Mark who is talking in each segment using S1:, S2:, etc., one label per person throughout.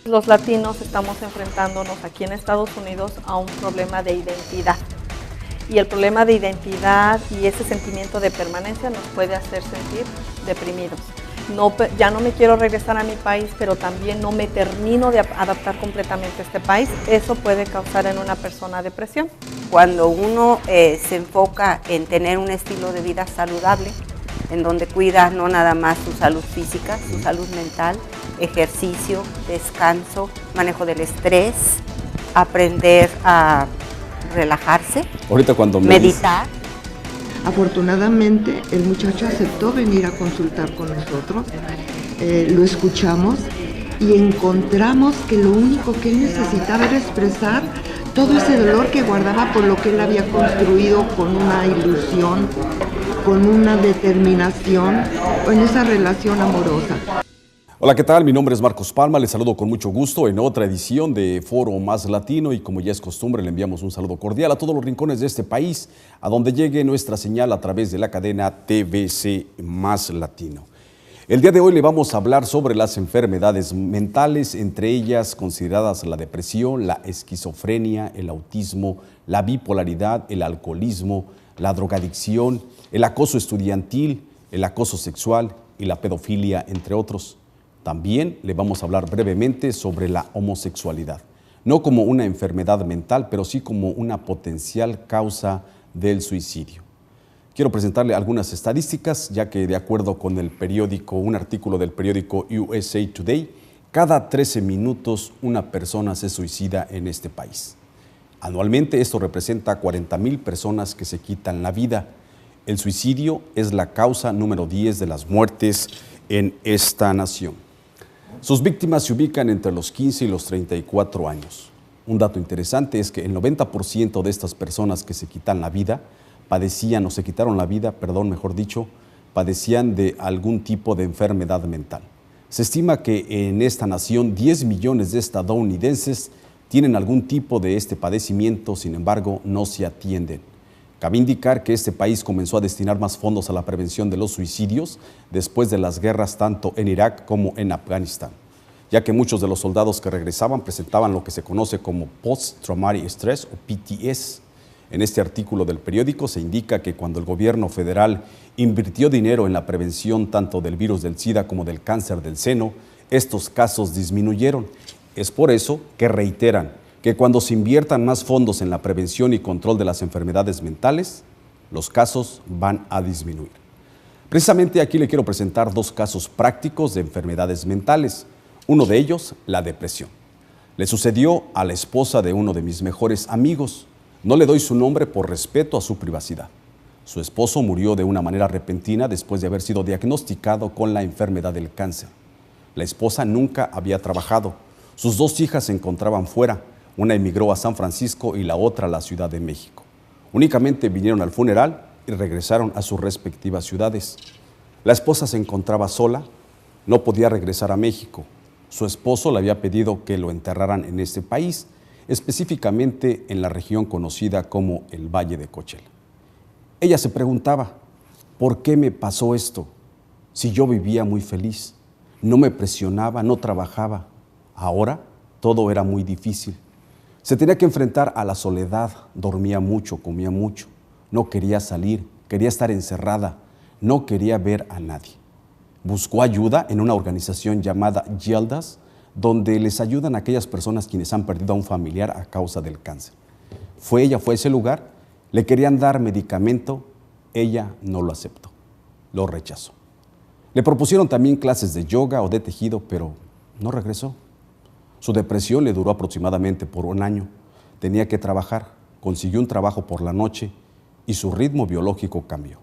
S1: Los latinos estamos enfrentándonos aquí en Estados Unidos a un problema de identidad. Y el problema de identidad y ese sentimiento de permanencia nos puede hacer sentir deprimidos. Ya no me quiero regresar a mi país, pero también no me termino de adaptar completamente a este país. Eso puede causar en una persona depresión.
S2: Cuando uno se enfoca en tener un estilo de vida saludable, en donde cuida no nada más su salud física, su salud mental, ejercicio, descanso, manejo del estrés, aprender a relajarse,
S3: ahorita cuando
S2: meditar.
S4: Afortunadamente el muchacho aceptó venir a consultar con nosotros, lo escuchamos y encontramos que lo único que él necesitaba era expresar todo ese dolor que guardaba por lo que él había construido con una ilusión, con una determinación en esa relación amorosa.
S3: Hola, ¿qué tal? Mi nombre es Marcos Palma, les saludo con mucho gusto en otra edición de Foro Más Latino y como ya es costumbre le enviamos un saludo cordial a todos los rincones de este país, a donde llegue nuestra señal a través de la cadena TVC Más Latino. El día de hoy le vamos a hablar sobre las enfermedades mentales, entre ellas consideradas la depresión, la esquizofrenia, el autismo, la bipolaridad, el alcoholismo, la drogadicción, el acoso estudiantil, el acoso sexual y la pedofilia, entre otros. También le vamos a hablar brevemente sobre la homosexualidad, no como una enfermedad mental, pero sí como una potencial causa del suicidio. Quiero presentarle algunas estadísticas, ya que de acuerdo con el periódico, un artículo del periódico USA Today, cada 13 minutos una persona se suicida en este país. Anualmente esto representa 40,000 personas que se quitan la vida. El suicidio es la causa número 10 de las muertes en esta nación. Sus víctimas se ubican entre los 15 y los 34 años. Un dato interesante es que el 90% de estas personas que se quitan la vida padecían de algún tipo de enfermedad mental. Se estima que en esta nación 10 millones de estadounidenses tienen algún tipo de este padecimiento, sin embargo, no se atienden. Cabe indicar que este país comenzó a destinar más fondos a la prevención de los suicidios después de las guerras tanto en Irak como en Afganistán, ya que muchos de los soldados que regresaban presentaban lo que se conoce como Post-Traumatic Stress o PTS. En este artículo del periódico se indica que cuando el gobierno federal invirtió dinero en la prevención tanto del virus del SIDA como del cáncer del seno, estos casos disminuyeron. Es por eso que reiteran que cuando se inviertan más fondos en la prevención y control de las enfermedades mentales, los casos van a disminuir. Precisamente aquí le quiero presentar dos casos prácticos de enfermedades mentales. Uno de ellos, la depresión. Le sucedió a la esposa de uno de mis mejores amigos. No le doy su nombre por respeto a su privacidad. Su esposo murió de una manera repentina después de haber sido diagnosticado con la enfermedad del cáncer. La esposa nunca había trabajado. Sus dos hijas se encontraban fuera. Una emigró a San Francisco y la otra a la Ciudad de México. Únicamente vinieron al funeral y regresaron a sus respectivas ciudades. La esposa se encontraba sola, no podía regresar a México. Su esposo le había pedido que lo enterraran en este país, específicamente en la región conocida como el Valle de Coachella. Ella se preguntaba, ¿por qué me pasó esto? Si yo vivía muy feliz, no me presionaba, no trabajaba. Ahora todo era muy difícil. Se tenía que enfrentar a la soledad, dormía mucho, comía mucho, no quería salir, quería estar encerrada, no quería ver a nadie. Buscó ayuda en una organización llamada Yeldas, donde les ayudan a aquellas personas quienes han perdido a un familiar a causa del cáncer. Ella fue a ese lugar, le querían dar medicamento, ella no lo aceptó, lo rechazó. Le propusieron también clases de yoga o de tejido, pero no regresó. Su depresión le duró aproximadamente por un año. Tenía que trabajar, consiguió un trabajo por la noche y su ritmo biológico cambió.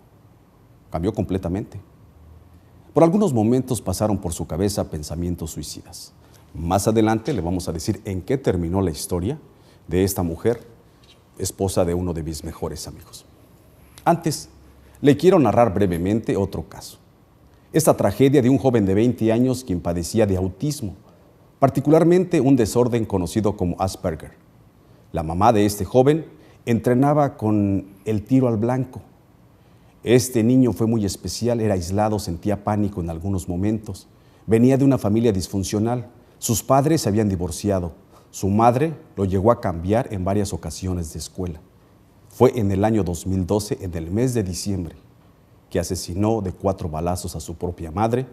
S3: Cambió completamente. Por algunos momentos pasaron por su cabeza pensamientos suicidas. Más adelante le vamos a decir en qué terminó la historia de esta mujer, esposa de uno de mis mejores amigos. Antes, le quiero narrar brevemente otro caso. Esta tragedia de un joven de 20 años quien padecía de autismo, particularmente un desorden conocido como Asperger. La mamá de este joven entrenaba con el tiro al blanco. Este niño fue muy especial, era aislado, sentía pánico en algunos momentos. Venía de una familia disfuncional. Sus padres se habían divorciado. Su madre lo llegó a cambiar en varias ocasiones de escuela. Fue en el año 2012, en el mes de diciembre, que asesinó de 4 balazos a su propia madre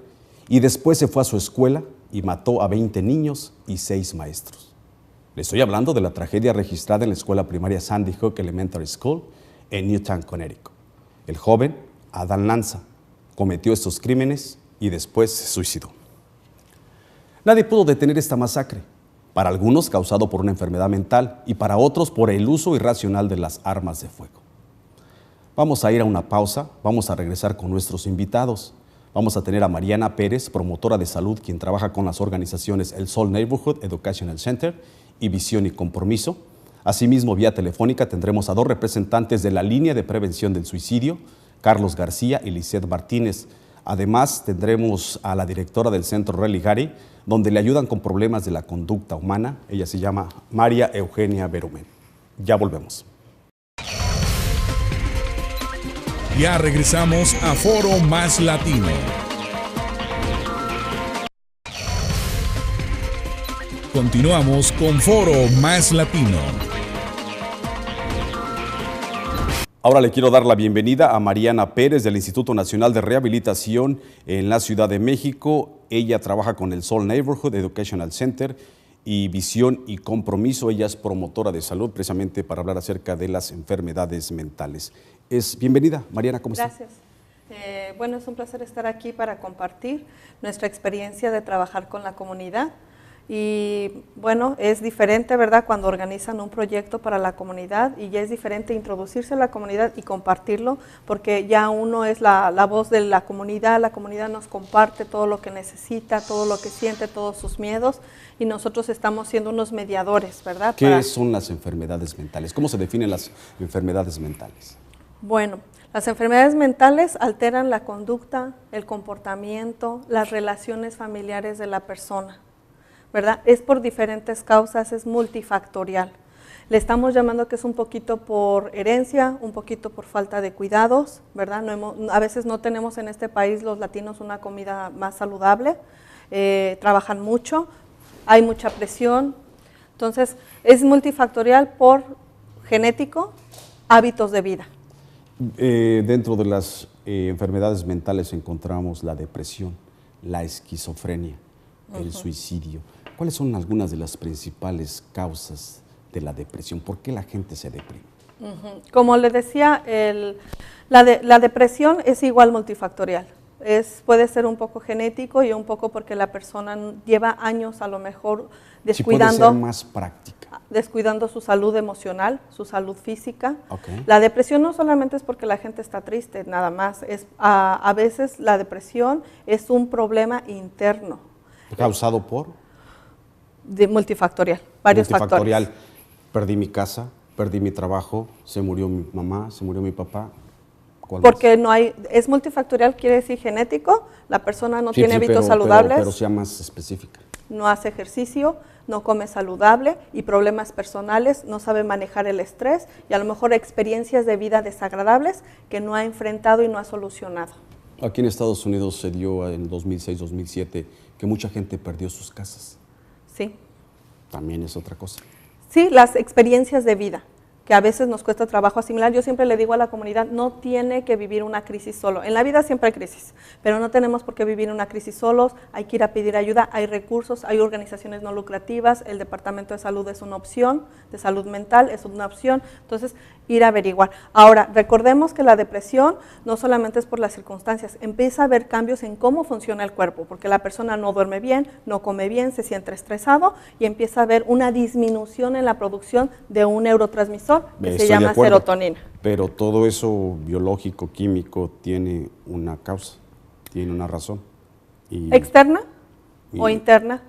S3: y después se fue a su escuela y mató a 20 niños y 6 maestros. Le estoy hablando de la tragedia registrada en la escuela primaria Sandy Hook Elementary School en Newtown, Connecticut. El joven, Adam Lanza, cometió estos crímenes y después se suicidó. Nadie pudo detener esta masacre, para algunos causado por una enfermedad mental y para otros por el uso irracional de las armas de fuego. Vamos a ir a una pausa, vamos a regresar con nuestros invitados. Vamos a tener a Mariana Pérez, promotora de salud, quien trabaja con las organizaciones El Sol Neighborhood Educational Center y Visión y Compromiso. Asimismo, vía telefónica tendremos a 2 representantes de la línea de prevención del suicidio, Carlos García y Lisette Martínez. Además, tendremos a la directora del Centro Religare, donde le ayudan con problemas de la conducta humana. Ella se llama María Eugenia Berumen. Ya volvemos.
S5: Ya regresamos a Foro Más Latino. Continuamos con Foro Más Latino.
S3: Ahora le quiero dar la bienvenida a Mariana Pérez del Instituto Nacional de Rehabilitación en la Ciudad de México. Ella trabaja con el Sol Neighborhood Educational Center y Visión y Compromiso. Ella es promotora de salud precisamente para hablar acerca de las enfermedades mentales. Bienvenida, Mariana, ¿cómo está?
S1: Gracias. Bueno, es un placer estar aquí para compartir nuestra experiencia de trabajar con la comunidad. Y bueno, es diferente, ¿verdad?, cuando organizan un proyecto para la comunidad, y ya es diferente introducirse a la comunidad y compartirlo, porque ya uno es la voz de la comunidad nos comparte todo lo que necesita, todo lo que siente, todos sus miedos, y nosotros estamos siendo unos mediadores, ¿verdad?
S3: ¿Qué son las enfermedades mentales? ¿Cómo se definen las enfermedades mentales?
S1: Bueno, las enfermedades mentales alteran la conducta, el comportamiento, las relaciones familiares de la persona, ¿verdad? Es por diferentes causas, es multifactorial. Le estamos llamando que es un poquito por herencia, un poquito por falta de cuidados, ¿verdad? A veces no tenemos en este país los latinos una comida más saludable, trabajan mucho, hay mucha presión. Entonces, es multifactorial por genético, hábitos de vida.
S3: Dentro de las enfermedades mentales encontramos la depresión, la esquizofrenia, el suicidio. ¿Cuáles son algunas de las principales causas de la depresión? ¿Por qué la gente se deprime?
S1: Como le decía, la depresión es igual multifactorial. Puede ser un poco genético y un poco porque la persona lleva años a lo mejor descuidando,
S3: sí puede ser más práctica,
S1: descuidando su salud emocional, su salud física.
S3: Okay.
S1: La depresión no solamente es porque la gente está triste, nada más. A veces la depresión es un problema interno.
S3: ¿Causado por?
S1: Multifactorial, varios
S3: multifactorial.
S1: factores.
S3: Perdí mi casa, perdí mi trabajo, se murió mi mamá, se murió mi papá.
S1: Porque no hay, es multifactorial, quiere decir genético, la persona no tiene hábitos saludables.
S3: Pero sea más específica.
S1: No hace ejercicio, no come saludable y problemas personales, no sabe manejar el estrés y a lo mejor experiencias de vida desagradables que no ha enfrentado y no ha solucionado.
S3: Aquí en Estados Unidos se dio en 2006-2007 que mucha gente perdió sus casas.
S1: Sí.
S3: También es otra cosa.
S1: Sí, las experiencias de vida, que a veces nos cuesta trabajo asimilar. Yo siempre le digo a la comunidad, no tiene que vivir una crisis solo. En la vida siempre hay crisis, pero no tenemos por qué vivir una crisis solos, hay que ir a pedir ayuda, hay recursos, hay organizaciones no lucrativas, el Departamento de Salud es una opción, de salud mental es una opción, entonces ir a averiguar. Ahora, recordemos que la depresión no solamente es por las circunstancias, empieza a haber cambios en cómo funciona el cuerpo, porque la persona no duerme bien, no come bien, se siente estresado y empieza a haber una disminución en la producción de un neurotransmisor que se llama serotonina.
S3: Pero todo eso biológico, químico, tiene una causa, tiene una razón.
S1: ¿Externa o interna?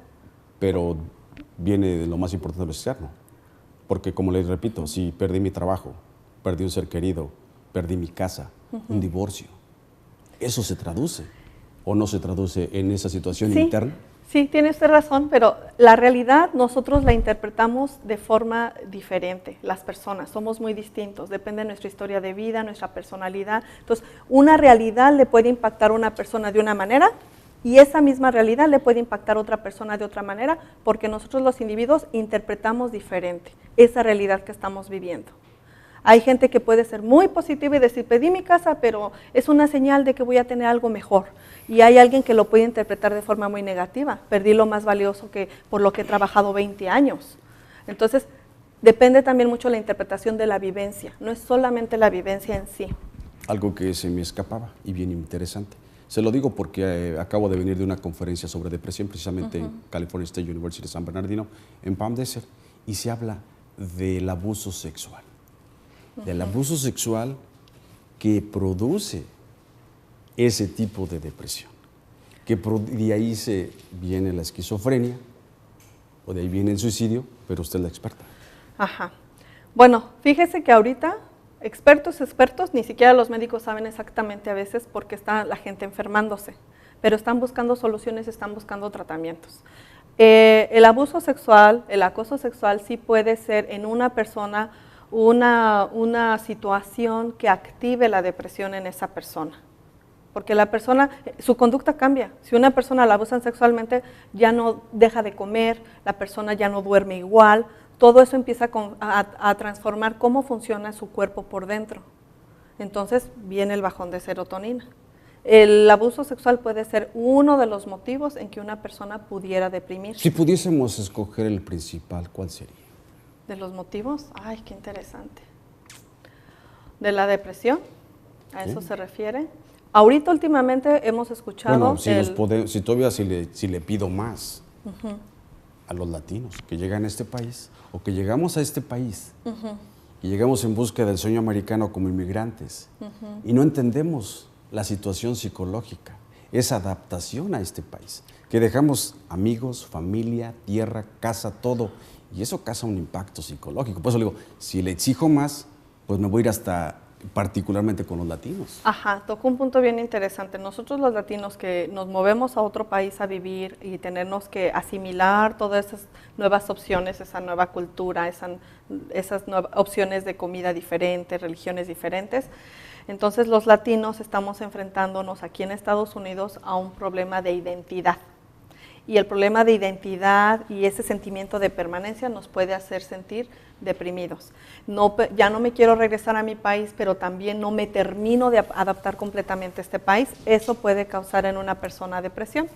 S3: Pero viene de lo más importante de lo externo. Porque como les repito, si perdí mi trabajo, perdí un ser querido, perdí mi casa, un divorcio, eso se traduce. o no se traduce en esa situación
S1: Sí,
S3: interna?
S1: sí, tiene usted razón, pero la realidad nosotros la interpretamos de forma diferente, las personas, somos muy distintos, depende de nuestra historia de vida, nuestra personalidad. Entonces, una realidad le puede impactar a una persona de una manera y esa misma realidad le puede impactar a otra persona de otra manera porque nosotros los individuos interpretamos diferente esa realidad que estamos viviendo. Hay gente que puede ser muy positiva y decir, pedí mi casa, pero es una señal de que voy a tener algo mejor. Y hay alguien que lo puede interpretar de forma muy negativa. Perdí lo más valioso que por lo que he trabajado 20 años. Entonces, depende también mucho la interpretación de la vivencia. No es solamente la vivencia en sí.
S3: Algo que se me escapaba y bien interesante. Se lo digo porque acabo de venir de una conferencia sobre depresión, precisamente en California State University de San Bernardino, en Palm Desert, y se habla del abuso sexual. Del abuso sexual que produce ese tipo de depresión. Que de ahí viene la esquizofrenia, o de ahí viene el suicidio, pero usted es la experta.
S1: Ajá. Bueno, fíjese que ahorita expertos, ni siquiera los médicos saben exactamente a veces por qué está la gente enfermándose, pero están buscando soluciones, están buscando tratamientos. El abuso sexual, el acoso sexual sí puede ser en una persona una situación que active la depresión en esa persona. Porque la persona, su conducta cambia. Si una persona la abusan sexualmente, ya no deja de comer, la persona ya no duerme igual, todo eso empieza a transformar cómo funciona su cuerpo por dentro. Entonces viene el bajón de serotonina. El abuso sexual puede ser uno de los motivos en que una persona pudiera deprimirse.
S3: Si pudiésemos escoger el principal, ¿cuál sería?
S1: ¿De los motivos? Ay, qué interesante. ¿De la depresión? ¿A eso se refiere? Ahorita últimamente hemos escuchado...
S3: Bueno, si le pido más a los latinos que llegan a este país, o que llegamos a este país, y llegamos en busca del sueño americano como inmigrantes, y no entendemos la situación psicológica, esa adaptación a este país, que dejamos amigos, familia, tierra, casa, todo, y eso causa un impacto psicológico. Por eso le digo, si le exijo más, pues me voy a ir hasta particularmente con los latinos.
S1: Ajá, tocó un punto bien interesante. Nosotros los latinos que nos movemos a otro país a vivir y tenernos que asimilar todas esas nuevas opciones, esa nueva cultura, esas nuevas opciones de comida diferente, religiones diferentes, entonces los latinos estamos enfrentándonos aquí en Estados Unidos a un problema de identidad. Y el problema de identidad y ese sentimiento de permanencia nos puede hacer sentir deprimidos. Ya no me quiero regresar a mi país, pero también no me termino de adaptar completamente a este país. Eso puede causar en una persona depresión.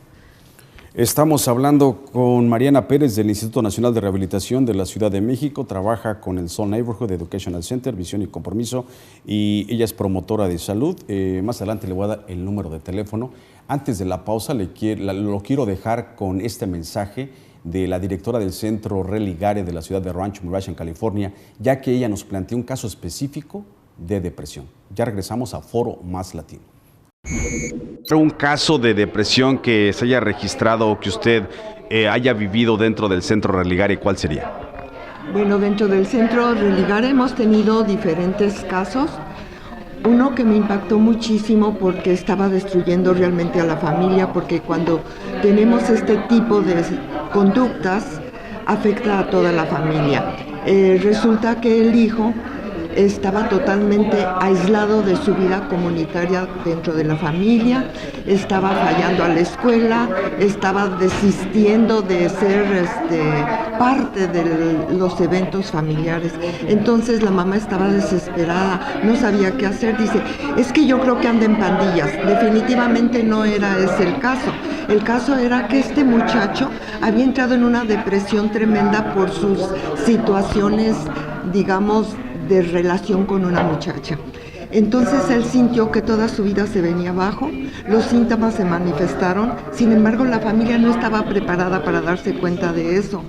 S3: Estamos hablando con Mariana Pérez del Instituto Nacional de Rehabilitación de la Ciudad de México. Trabaja con el Soul Neighborhood Educational Center, Visión y Compromiso, y ella es promotora de salud. Más adelante le voy a dar el número de teléfono. Antes de la pausa lo quiero dejar con este mensaje de la directora del Centro Religare de la ciudad de Rancho Mirage, en California, ya que ella nos planteó un caso específico de depresión. Ya regresamos a Foro Más Latino. Un caso de depresión que se haya registrado o que usted haya vivido dentro del Centro Religare, ¿cuál sería?
S4: Bueno, dentro del Centro Religare hemos tenido diferentes casos. Uno que me impactó muchísimo porque estaba destruyendo realmente a la familia, porque cuando tenemos este tipo de conductas afecta a toda la familia. Resulta que el hijo estaba totalmente aislado de su vida comunitaria dentro de la familia, estaba fallando a la escuela, estaba desistiendo de ser parte de los eventos familiares. Entonces la mamá estaba desesperada, no sabía qué hacer. Dice, es que yo creo que anda en pandillas. Definitivamente no era ese el caso. El caso era que este muchacho había entrado en una depresión tremenda por sus situaciones, digamos, de relación con una muchacha. Entonces él sintió que toda su vida se venía abajo, los síntomas se manifestaron, sin embargo la familia no estaba preparada para darse cuenta de eso.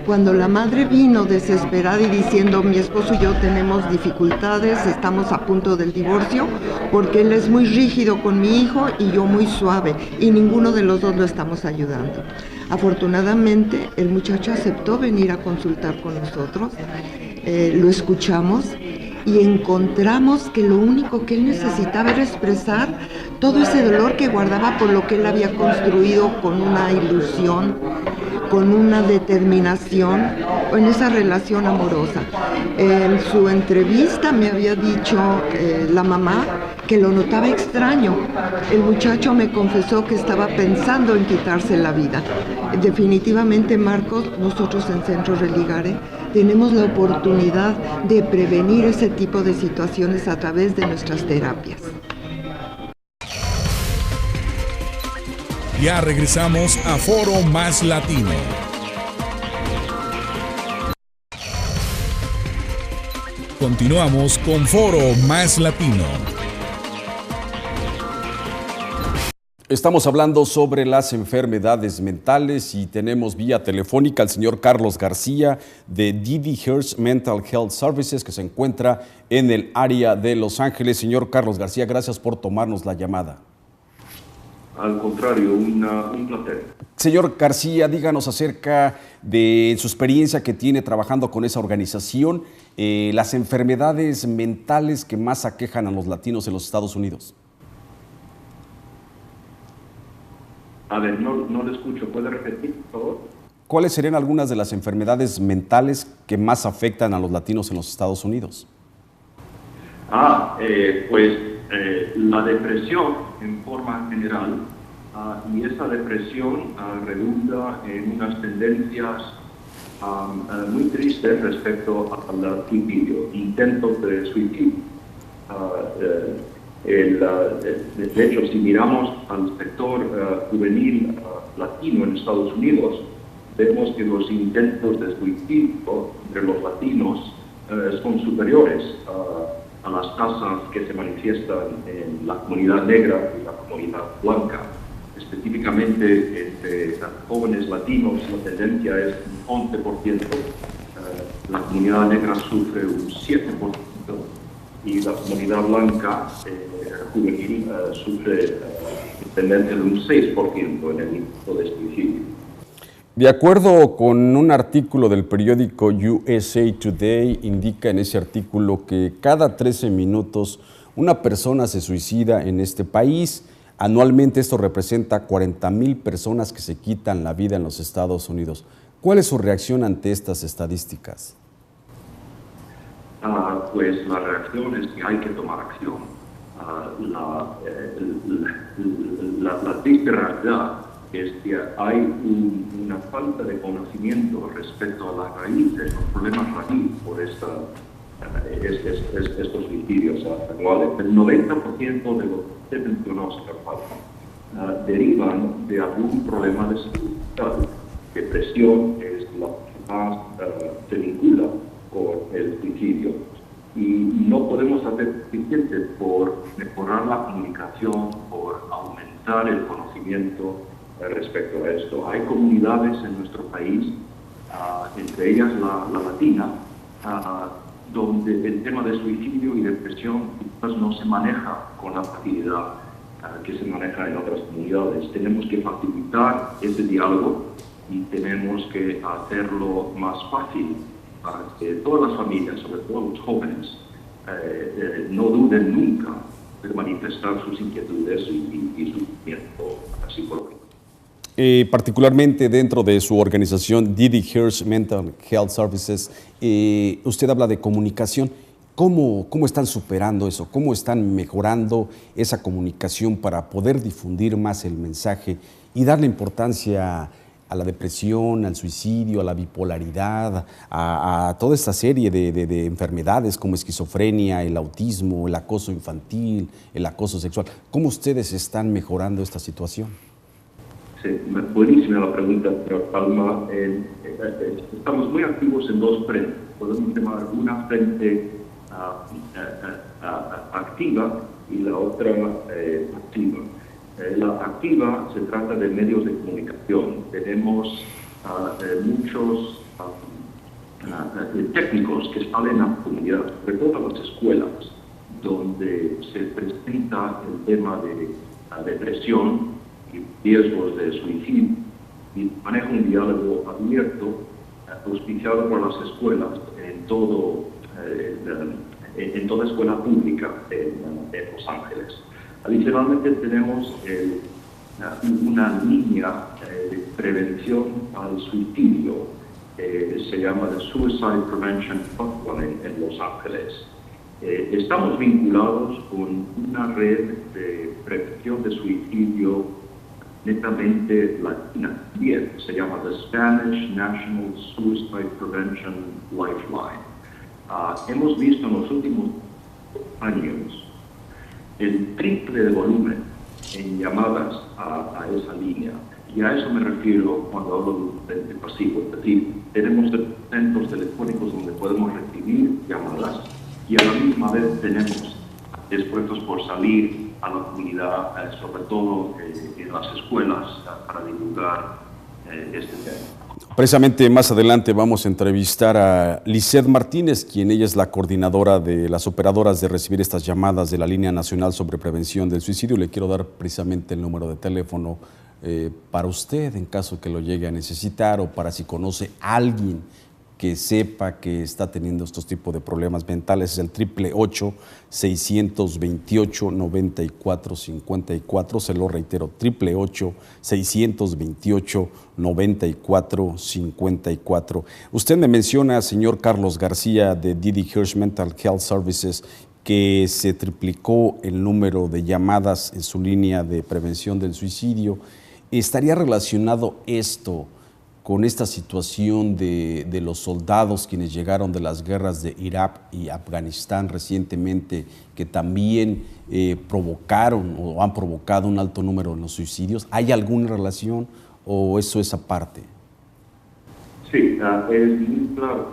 S4: Cuando la madre vino desesperada y diciendo, mi esposo y yo tenemos dificultades, estamos a punto del divorcio, porque él es muy rígido con mi hijo y yo muy suave, y ninguno de los dos lo estamos ayudando. Afortunadamente el muchacho aceptó venir a consultar con nosotros. Lo escuchamos y encontramos que lo único que él necesitaba era expresar todo ese dolor que guardaba por lo que él había construido con una ilusión, con una determinación en esa relación amorosa. En su entrevista me había dicho la mamá que lo notaba extraño. El muchacho me confesó que estaba pensando en quitarse la vida. Definitivamente, Marcos, nosotros en Centro Religare tenemos la oportunidad de prevenir ese tipo de situaciones a través de nuestras terapias.
S5: Ya regresamos a Foro Más Latino. Continuamos con Foro Más Latino.
S3: Estamos hablando sobre las enfermedades mentales y tenemos vía telefónica al señor Carlos García de Didi Hirsch Mental Health Services, que se encuentra en el área de Los Ángeles. Señor Carlos García, gracias por tomarnos la llamada.
S6: Al contrario, un placer.
S3: Señor García, díganos acerca de su experiencia que tiene trabajando con esa organización, las enfermedades mentales que más aquejan a los latinos en los Estados Unidos.
S6: A ver, no lo escucho. ¿Puede repetir, por favor?
S3: ¿Cuáles serían algunas de las enfermedades mentales que más afectan a los latinos en los Estados Unidos?
S6: La depresión en forma general, y esa depresión redunda en unas tendencias muy tristes respecto al suicidio, intentos de suicidio. De hecho, si miramos al sector juvenil latino en Estados Unidos, vemos que los intentos de suicidio entre los latinos son superiores a las tasas que se manifiestan en la comunidad negra y la comunidad blanca. Específicamente entre jóvenes latinos la tendencia es un 11%, la comunidad negra sufre un 7% y la comunidad blanca juvenil sufre tendencia de un 6% en el índice de suicidio.
S3: De acuerdo con un artículo del periódico USA Today, indica en ese artículo que cada 13 minutos una persona se suicida en este país. Anualmente esto representa 40,000 personas que se quitan la vida en los Estados Unidos. ¿Cuál es su reacción ante estas estadísticas?
S6: Pues la reacción es que hay que tomar acción. La triste realidad es que hay una falta de conocimiento respecto a las raíces, los problemas raíz por estos suicidios anuales. El 90% de los que se mencionó, señor Palma, derivan de algún problema de salud. Depresión es la que más se vincula con el suicidio. Y no podemos hacer suficiente por mejorar la comunicación, por aumentar el conocimiento respecto a esto. Hay comunidades en nuestro país, entre ellas la latina, donde el tema de suicidio y depresión quizás no se maneja con la facilidad que se maneja en otras comunidades. Tenemos que facilitar ese diálogo y tenemos que hacerlo más fácil para que todas las familias, sobre todo los jóvenes, no duden nunca de manifestar sus inquietudes y su sufrimiento psicológico.
S3: Particularmente dentro de su organización Didi Hirsch Mental Health Services, usted habla de comunicación. ¿Cómo están superando eso? ¿Cómo están mejorando esa comunicación para poder difundir más el mensaje y darle importancia a la depresión, al suicidio, a la bipolaridad, a toda esta serie de enfermedades como esquizofrenia, el autismo, el acoso infantil, el acoso sexual? ¿Cómo ustedes están mejorando esta situación?
S6: Sí, buenísima la pregunta, señor Palma. Estamos muy activos en dos frentes. Podemos llamar una frente activa y la otra activa. La activa se trata de medios de comunicación. Tenemos muchos técnicos que salen a la comunidad, sobre todo a las escuelas, donde se presenta el tema de depresión y riesgos de suicidio, y maneja un diálogo abierto, auspiciado por las escuelas en todo en toda escuela pública en Los Ángeles. Adicionalmente tenemos una línea de prevención al suicidio, se llama the Suicide Prevention Hotline en Los Ángeles. Estamos vinculados con una red de prevención de suicidio netamente latina. Bien, se llama the Spanish National Suicide Prevention Lifeline. Hemos visto en los últimos años el triple de volumen en llamadas a esa línea. Y a eso me refiero cuando hablo de un pasivo. Es decir, tenemos centros telefónicos donde podemos recibir llamadas y a la misma vez tenemos esfuerzos por salir a la comunidad, sobre todo en las escuelas, para divulgar este tema.
S3: Precisamente más adelante vamos a entrevistar a Lizeth Martínez, quien ella es la coordinadora de las operadoras de recibir estas llamadas de la Línea Nacional sobre Prevención del Suicidio. Le quiero dar precisamente el número de teléfono para usted en caso que lo llegue a necesitar o para si conoce a alguien que sepa que está teniendo estos tipos de problemas mentales. Es el 888-628-9454, se lo reitero, 888-628-9454. Usted me menciona, señor Carlos García, de Didi Hirsch Mental Health Services, que se triplicó el número de llamadas en su línea de prevención del suicidio. ¿Estaría relacionado esto con esta situación de los soldados quienes llegaron de las guerras de Irak y Afganistán recientemente, que también provocaron o han provocado un alto número en los suicidios? ¿Hay alguna relación o eso es aparte?
S6: Sí, es muy claro.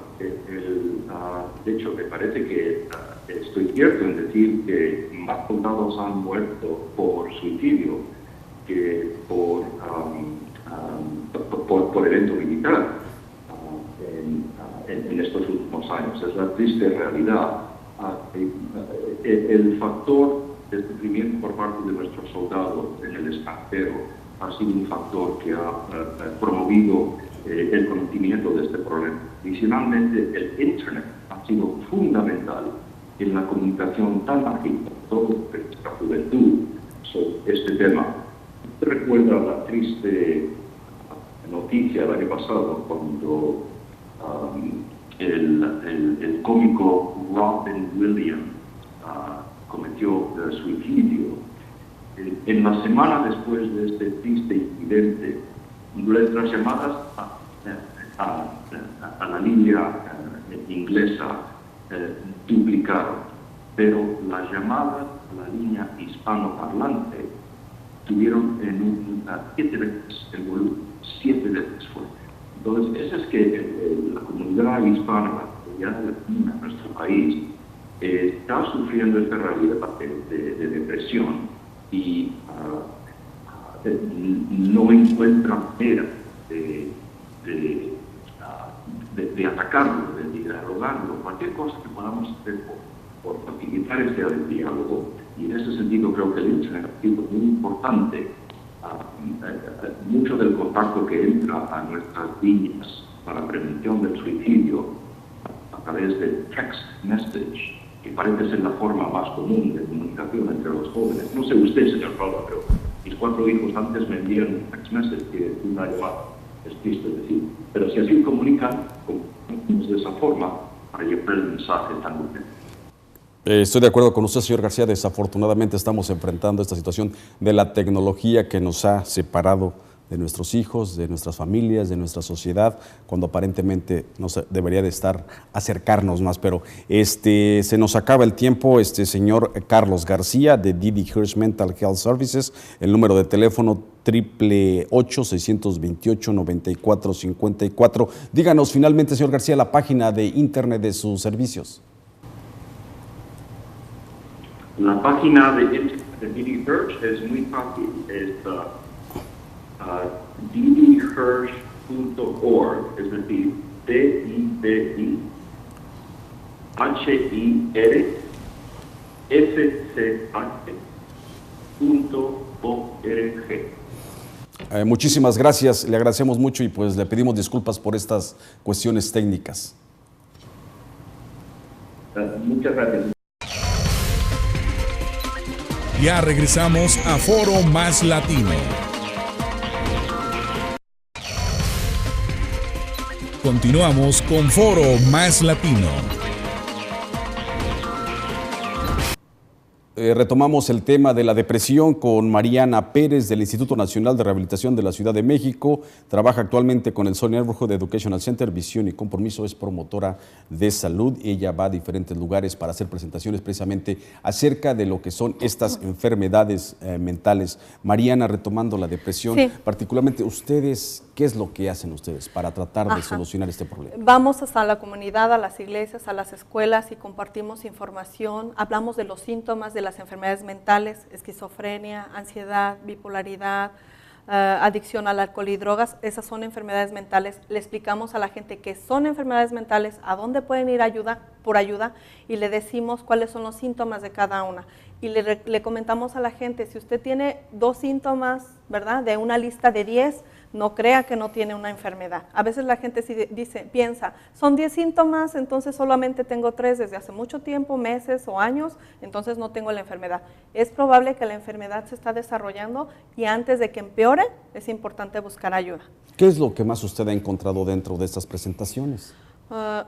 S6: De hecho, me parece que estoy cierto en decir que más soldados han muerto por suicidio que por evento militar en estos últimos años. Es la triste realidad. El factor de sufrimiento por parte de nuestros soldados en el extranjero ha sido un factor que ha promovido el conocimiento de este problema. Adicionalmente, el Internet ha sido fundamental en la comunicación tan ágil, sobre todo en nuestra juventud, sobre este tema. Recuerda la triste noticia el año pasado cuando el cómico Robin Williams cometió suicidio. En la semana después de este triste incidente, nuestras llamadas a la línea inglesa duplicaron, pero las llamadas a la línea hispanoparlante tuvieron en un 7 veces el volumen, 7 veces fuerte. Entonces, eso es que la comunidad hispana, ya latina en nuestro país, está sufriendo esta realidad de depresión y no encuentra manera de atacarlo, de dialogarlo, cualquier cosa que podamos hacer por facilitar este diálogo. Y en ese sentido creo que el Internet ha sido muy importante. Mucho del contacto que entra a nuestras líneas para prevención del suicidio a través de text message, que parece ser la forma más común de comunicación entre los jóvenes. No sé usted, señor Pablo, pero mis 4 hijos antes me envían un text message que una llamada. Es triste decir. Pero si así comunican de esa forma para llevar el mensaje tan urgente.
S3: Estoy de acuerdo con usted, señor García. Desafortunadamente estamos enfrentando esta situación de la tecnología que nos ha separado de nuestros hijos, de nuestras familias, de nuestra sociedad, cuando aparentemente debería de estar acercarnos más. Pero se nos acaba el tiempo. Señor Carlos García, de Didi Hirsch Mental Health Services, el número de teléfono 888-628-9454. Díganos finalmente, señor García, la página de internet de sus servicios.
S6: La página de Didi Hirsch es muy fácil, es didihirsch.org, es decir, DIDIHIRSCH.org.
S3: Muchísimas gracias, le agradecemos mucho y pues le pedimos disculpas por estas cuestiones técnicas.
S6: Muchas gracias.
S5: Ya regresamos a Foro Más Latino. Continuamos con Foro Más Latino.
S3: Retomamos el tema de la depresión con Mariana Pérez del Instituto Nacional de Rehabilitación de la Ciudad de México. Trabaja actualmente con el Sony Neighborhood Educational Center, Visión y Compromiso, es promotora de salud. Ella va a diferentes lugares para hacer presentaciones precisamente acerca de lo que son estas enfermedades mentales. Mariana, retomando la depresión,
S1: Sí.
S3: particularmente ustedes, ¿qué es lo que hacen ustedes para tratar de solucionar este problema?
S1: Vamos hasta la comunidad, a las iglesias, a las escuelas y compartimos información. Hablamos de los síntomas de las enfermedades mentales, esquizofrenia, ansiedad, bipolaridad, adicción al alcohol y drogas. Esas son enfermedades mentales. Le explicamos a la gente que son enfermedades mentales, a dónde pueden ir por ayuda y le decimos cuáles son los síntomas de cada una. Y le comentamos a la gente, si usted tiene 2 síntomas, ¿verdad?, de una lista de 10, no crea que no tiene una enfermedad. A veces la gente piensa, son 10 síntomas, entonces solamente tengo 3 desde hace mucho tiempo, meses o años, entonces no tengo la enfermedad. Es probable que la enfermedad se está desarrollando y antes de que empeore, es importante buscar ayuda.
S3: ¿Qué es lo que más usted ha encontrado dentro de estas presentaciones?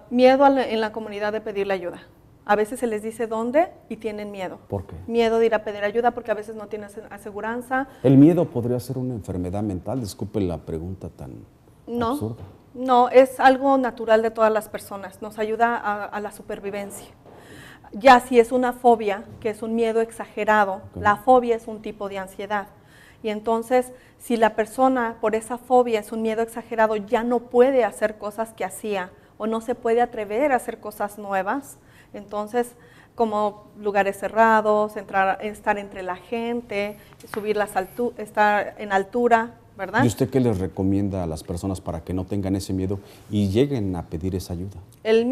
S1: Miedo en la comunidad de pedirle ayuda. A veces se les dice dónde y tienen miedo.
S3: ¿Por qué?
S1: Miedo de ir a pedir ayuda porque a veces no tienen aseguranza.
S3: ¿El miedo podría ser una enfermedad mental? Disculpe la pregunta tan absurda.
S1: No, es algo natural de todas las personas. Nos ayuda a la supervivencia. Ya si es una fobia, que es un miedo exagerado, la fobia es un tipo de ansiedad. Y entonces, si la persona por esa fobia es un miedo exagerado, ya no puede hacer cosas que hacía o no se puede atrever a hacer cosas nuevas. Entonces, como lugares cerrados, estar entre la gente, estar en altura, ¿verdad?
S3: ¿Y usted qué les recomienda a las personas para que no tengan ese miedo y lleguen a pedir esa ayuda?
S1: El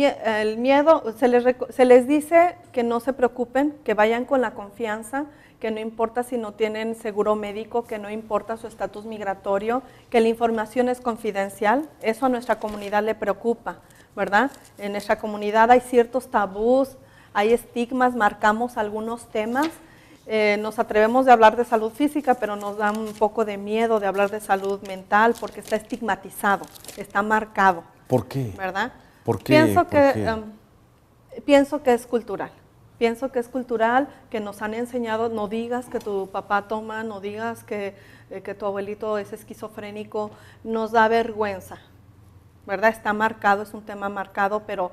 S1: miedo, se les dice que no se preocupen, que vayan con la confianza, que no importa si no tienen seguro médico, que no importa su estatus migratorio, que la información es confidencial. Eso a nuestra comunidad le preocupa, ¿verdad? En nuestra comunidad hay ciertos tabús, hay estigmas, marcamos algunos temas. Nos atrevemos de hablar de salud física, pero nos da un poco de miedo de hablar de salud mental porque está estigmatizado, está marcado.
S3: ¿Por qué?
S1: ¿Verdad?
S3: ¿Por qué?
S1: Pienso que es cultural. Pienso que es cultural, que nos han enseñado, no digas que tu papá toma, no digas que tu abuelito es esquizofrénico, nos da vergüenza, ¿verdad? Está marcado, es un tema marcado, pero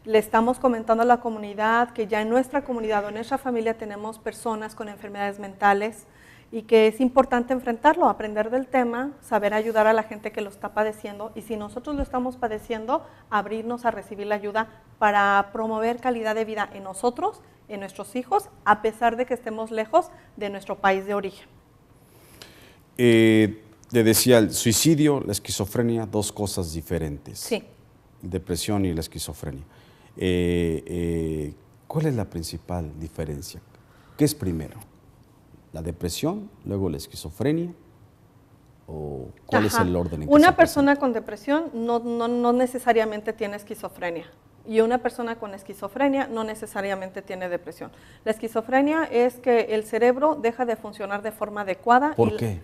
S1: le estamos comentando a la comunidad que ya en nuestra comunidad o en nuestra familia tenemos personas con enfermedades mentales y que es importante enfrentarlo, aprender del tema, saber ayudar a la gente que lo está padeciendo y si nosotros lo estamos padeciendo, abrirnos a recibir la ayuda para promover calidad de vida en nosotros, en nuestros hijos, a pesar de que estemos lejos de nuestro país de origen.
S3: Le decía, el suicidio, la esquizofrenia, 2 cosas diferentes.
S1: Sí.
S3: Depresión y la esquizofrenia. ¿Cuál es la principal diferencia? ¿Qué es primero? ¿La depresión, luego la esquizofrenia? ¿O cuál es el orden en que
S1: una
S3: se
S1: persona con depresión no necesariamente tiene esquizofrenia y una persona con esquizofrenia no necesariamente tiene depresión. La esquizofrenia es que el cerebro deja de funcionar de forma adecuada.
S3: ¿Por qué?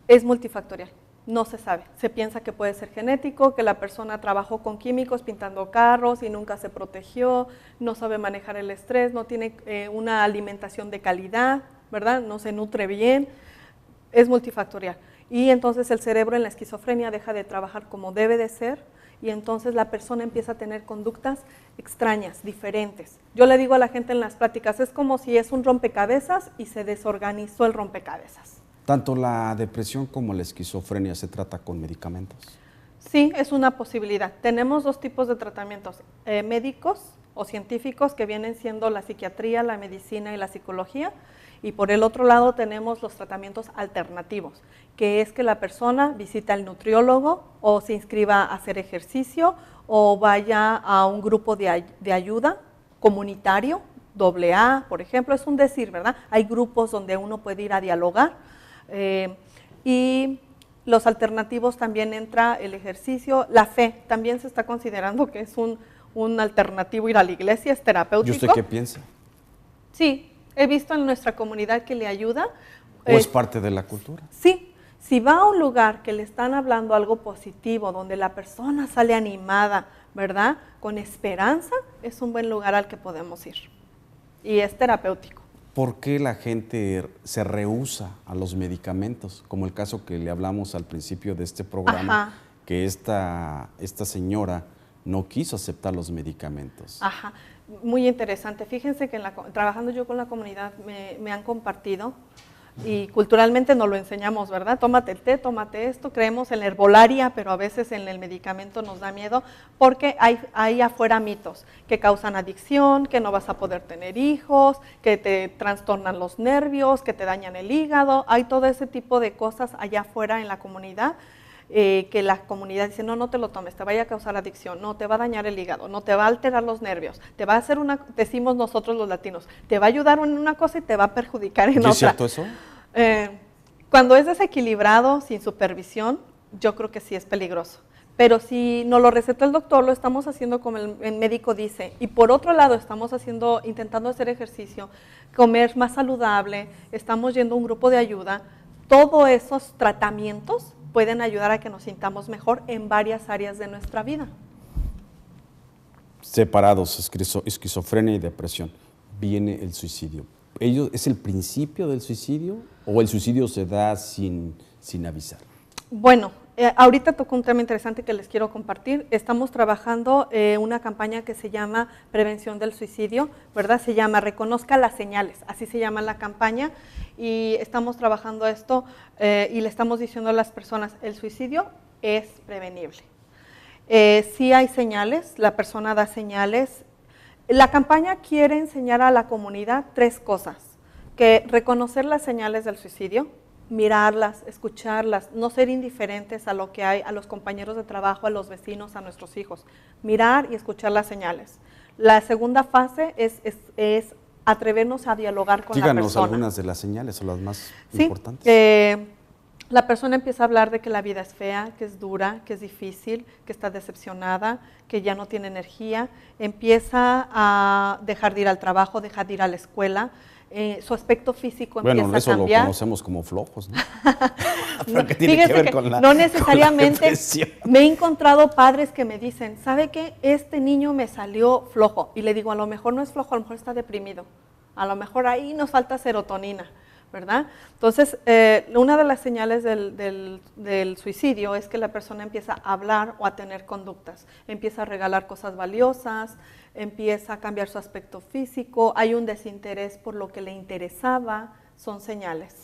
S1: Es multifactorial. No se sabe. Se piensa que puede ser genético, que la persona trabajó con químicos pintando carros y nunca se protegió, no sabe manejar el estrés, no tiene una alimentación de calidad, ¿verdad? No se nutre bien. Es multifactorial. Y entonces el cerebro en la esquizofrenia deja de trabajar como debe de ser y entonces la persona empieza a tener conductas extrañas, diferentes. Yo le digo a la gente en las pláticas, es como si es un rompecabezas y se desorganizó el rompecabezas.
S3: ¿Tanto la depresión como la esquizofrenia se trata con medicamentos?
S1: Sí, es una posibilidad. Tenemos 2 tipos de tratamientos, médicos o científicos que vienen siendo la psiquiatría, la medicina y la psicología. Y por el otro lado tenemos los tratamientos alternativos, que es que la persona visita al nutriólogo o se inscriba a hacer ejercicio o vaya a un grupo de ayuda comunitario, AA, por ejemplo, es un decir, ¿verdad? Hay grupos donde uno puede ir a dialogar y los alternativos también entra el ejercicio, la fe, también se está considerando que es un alternativo ir a la iglesia, es terapéutico.
S3: ¿Y usted qué piensa?
S1: Sí, he visto en nuestra comunidad que le ayuda.
S3: ¿O es parte de la cultura?
S1: Sí, si va a un lugar que le están hablando algo positivo, donde la persona sale animada, ¿verdad? Con esperanza, es un buen lugar al que podemos ir. Y es terapéutico.
S3: ¿Por qué la gente se rehúsa a los medicamentos? Como el caso que le hablamos al principio de este programa,
S1: Ajá.
S3: que esta señora no quiso aceptar los medicamentos.
S1: Ajá, muy interesante. Fíjense que trabajando yo con la comunidad me han compartido, y culturalmente nos lo enseñamos, ¿verdad? Tómate el té, tómate esto, creemos en la herbolaria, pero a veces en el medicamento nos da miedo porque hay afuera mitos que causan adicción, que no vas a poder tener hijos, que te trastornan los nervios, que te dañan el hígado, hay todo ese tipo de cosas allá afuera en la comunidad. Que la comunidad dice, no te lo tomes, te vaya a causar adicción, no, te va a dañar el hígado, no, te va a alterar los nervios, te va a hacer decimos nosotros los latinos, te va a ayudar en una cosa y te va a perjudicar en otra.
S3: ¿Es cierto eso?
S1: Cuando es desequilibrado, sin supervisión, yo creo que sí es peligroso. Pero si nos lo receta el doctor, lo estamos haciendo como el médico dice. Y por otro lado, estamos intentando hacer ejercicio, comer más saludable, estamos yendo a un grupo de ayuda. Todos esos tratamientos pueden ayudar a que nos sintamos mejor en varias áreas de nuestra vida.
S3: Separados, esquizofrenia y depresión, viene el suicidio. ¿Es el principio del suicidio o el suicidio se da sin avisar?
S1: Bueno, ahorita tocó un tema interesante que les quiero compartir. Estamos trabajando una campaña que se llama Prevención del Suicidio, ¿verdad? Se llama Reconozca las señales, así se llama la campaña. Y estamos trabajando esto y le estamos diciendo a las personas, el suicidio es prevenible. Sí hay señales, la persona da señales. La campaña quiere enseñar a la comunidad 3 cosas, que reconocer las señales del suicidio, mirarlas, escucharlas, no ser indiferentes a lo que hay, a los compañeros de trabajo, a los vecinos, a nuestros hijos, mirar y escuchar las señales. La segunda fase es atrevernos a dialogar con la persona.
S3: Díganos algunas de las señales o las más importantes.
S1: La persona empieza a hablar de que la vida es fea, que es dura, que es difícil, que está decepcionada, que ya no tiene energía, empieza a dejar de ir al trabajo, dejar de ir a la escuela, su aspecto físico empieza a cambiar. Bueno,
S3: eso lo conocemos como flojos, ¿no? ¿Pero qué tiene que ver con la
S1: no necesariamente.
S3: Con la depresión?
S1: Me he encontrado padres que me dicen, ¿sabe qué? Este niño me salió flojo. Y le digo, a lo mejor no es flojo, a lo mejor está deprimido. A lo mejor ahí nos falta serotonina, ¿verdad? Entonces, una de las señales del suicidio es que la persona empieza a hablar o a tener conductas. Empieza a regalar cosas valiosas, empieza a cambiar su aspecto físico, hay un desinterés por lo que le interesaba, son señales.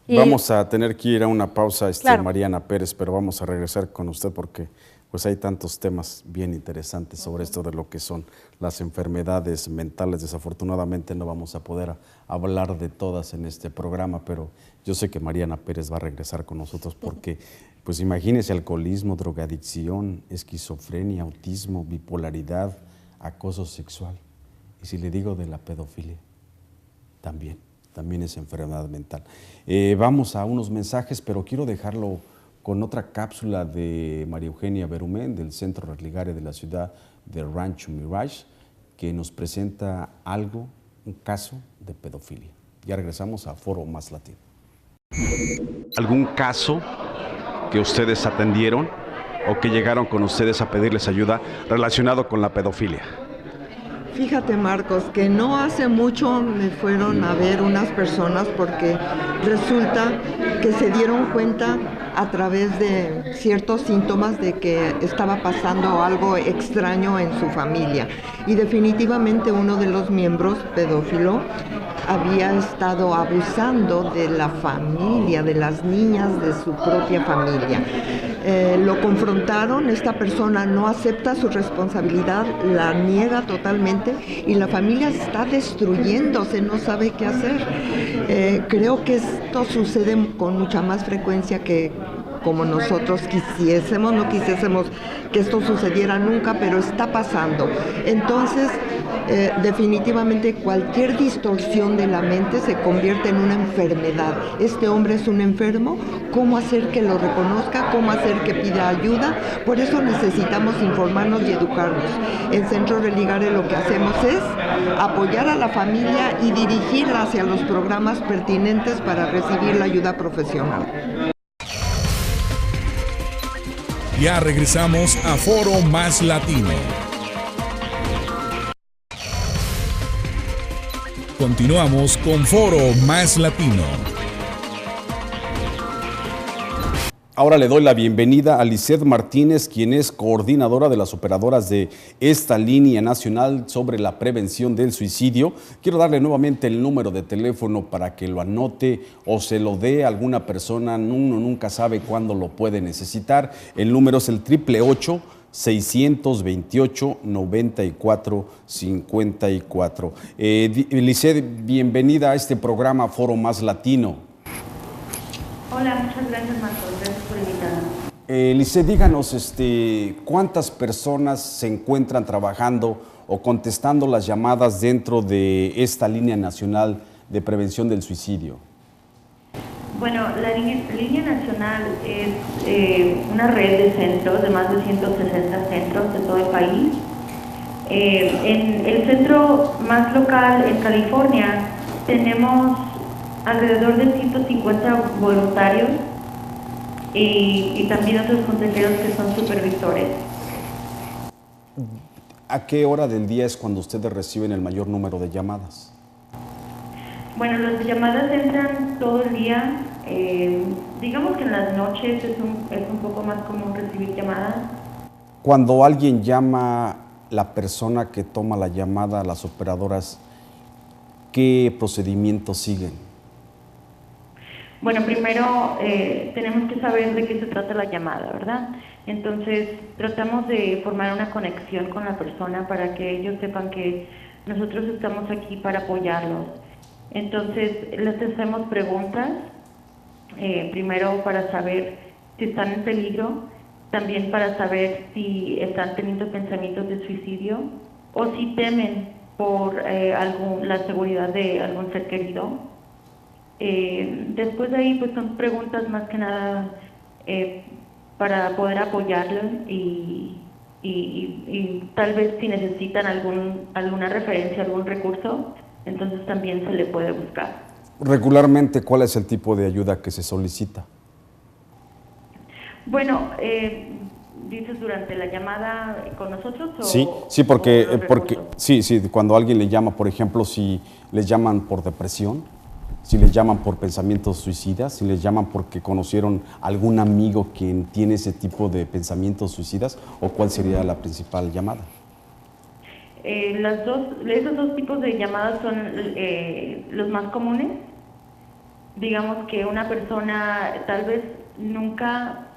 S3: Vamos a tener que ir a una pausa,
S1: claro.
S3: Mariana Pérez, pero vamos a regresar con usted porque pues hay tantos temas bien interesantes sobre esto de lo que son las enfermedades mentales. Desafortunadamente no vamos a poder hablar de todas en este programa, pero yo sé que Mariana Pérez va a regresar con nosotros porque, pues imagínese, alcoholismo, drogadicción, esquizofrenia, autismo, bipolaridad, acoso sexual. Y si le digo de la pedofilia, también es enfermedad mental. Vamos a unos mensajes, pero quiero dejarlo con otra cápsula de María Eugenia Berumén del Centro Religario de la ciudad de Rancho Mirage, que nos presenta un caso de pedofilia. Ya regresamos a Foro Más Latino. ¿Algún caso que ustedes atendieron o que llegaron con ustedes a pedirles ayuda relacionado con la pedofilia?
S4: Fíjate, Marcos, que no hace mucho me fueron a ver unas personas porque resulta que se dieron cuenta a través de ciertos síntomas de que estaba pasando algo extraño en su familia. Y definitivamente uno de los miembros, pedófilo, había estado abusando de la familia, de las niñas de su propia familia. Lo confrontaron, esta persona no acepta su responsabilidad, la niega totalmente y la familia está destruyéndose, no sabe qué hacer. Creo que esto sucede con mucha más frecuencia que como nosotros quisiésemos, no quisiésemos que esto sucediera nunca, pero está pasando. Entonces, definitivamente cualquier distorsión de la mente se convierte en una enfermedad. Este hombre es un enfermo, ¿cómo hacer que lo reconozca? ¿Cómo hacer que pida ayuda? Por eso necesitamos informarnos y educarnos. En Centro Religare lo que hacemos es apoyar a la familia y dirigirla hacia los programas pertinentes para recibir la ayuda profesional.
S5: Ya regresamos a Foro Más Latino. Continuamos con Foro Más Latino.
S3: Ahora le doy la bienvenida a Lisette Martínez, quien es coordinadora de las operadoras de esta línea nacional sobre la prevención del suicidio. Quiero darle nuevamente el número de teléfono para que lo anote o se lo dé a alguna persona. Uno nunca sabe cuándo lo puede necesitar. El número es el 888-628-9454. Lisette, bienvenida a este programa Foro Más Latino.
S7: Hola, muchas gracias, Marcos. Gracias por invitarme.
S3: Lisette, díganos cuántas personas se encuentran trabajando o contestando las llamadas dentro de esta línea nacional de prevención del suicidio.
S7: Bueno, la línea nacional es una red de centros, de más de 160 centros de todo el país. En el centro más local, en California, tenemos alrededor de 150 voluntarios y también otros consejeros que son supervisores.
S3: ¿A qué hora del día es cuando ustedes reciben el mayor número de llamadas?
S7: Bueno, las llamadas entran todo el día. Digamos que en las noches es un poco más común recibir llamadas.
S3: Cuando alguien llama, la persona que toma la llamada, las operadoras, ¿qué procedimientos siguen?
S7: Bueno, primero tenemos que saber de qué se trata la llamada, ¿verdad? Entonces tratamos de formar una conexión con la persona para que ellos sepan que nosotros estamos aquí para apoyarlos. Entonces les hacemos preguntas, primero para saber si están en peligro, también para saber si están teniendo pensamientos de suicidio o si temen por la seguridad de algún ser querido. Después de ahí pues son preguntas más que nada para poder apoyarlos y tal vez si necesitan alguna referencia, algún recurso, entonces también se le puede buscar.
S3: Regularmente, ¿cuál es el tipo de ayuda que se solicita?
S7: Bueno, ¿dices durante la llamada con nosotros?
S3: Sí, porque cuando alguien le llama, por ejemplo, si les llaman por depresión, si les llaman por pensamientos suicidas, si les llaman porque conocieron algún amigo quien tiene ese tipo de pensamientos suicidas, ¿o cuál sería la principal llamada?
S7: Esos dos tipos de llamadas son los más comunes. Digamos que una persona tal vez nunca